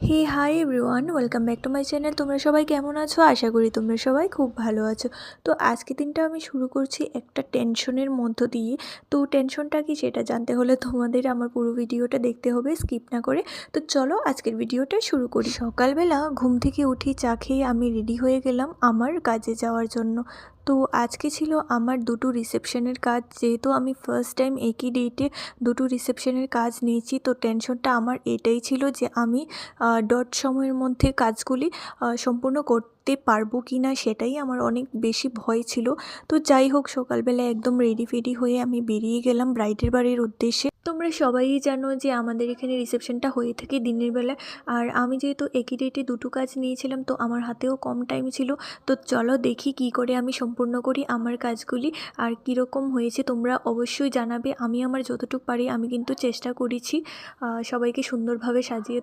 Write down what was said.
Hey hi everyone, welcome back to my channel. তোমরা সবাই কেমন আছো? আশা করি তোমরা সবাই খুব ভালো আছো। তো আজকে দিনটা আমি শুরু করছি একটা টেনশনের মধ্য দিয়ে। তো টেনশনটা কি সেটা জানতে হলে তোমাদের আমার পুরো ভিডিওটা দেখতে হবে, স্কিপ না করে। তো চলো আজকের ভিডিওটা শুরু করি। সকালবেলা ঘুম থেকে উঠি, চা খেয়ে আমি রেডি হয়ে গেলাম আমার কাজে যাওয়ার জন্য। তো আজকে ছিল আমার দুটো রিসেপশনের কাজ। যেহেতু আমি ফার্স্ট টাইম একই ডেটে দুটো রিসেপশনের কাজ নিয়েছি, তো টেনশনটা আমার এটাই ছিল যে আমি ডট সময়ের মধ্যে কাজগুলি সম্পূর্ণ করতে পারবো কি না, সেটাই আমার অনেক বেশি ভয় ছিল। তো যাই হোক, সকালবেলা একদম রেডি ফেডি হয়ে আমি বেরিয়ে গেলাম ব্রাইডের বাড়ির উদ্দেশ্যে। তোমরা সবাই জানো যে আমাদের এখানে রিসেপশনটা হয়ে থাকে দিনের বেলা। আর আমি যেহেতু একই ডেটে দুটো কাজ নিয়েছিলাম, তো আমার হাতেও কম টাইম ছিল। তো চলো দেখি কি করে আমি সম্পূর্ণ করি আমার কাজগুলি, আর কীরকম হয়েছে তোমরা অবশ্যই জানাবে। আমি আমার যতটুকু পারি আমি কিন্তু চেষ্টা করেছি সবাইকে সুন্দরভাবে সাজিয়ে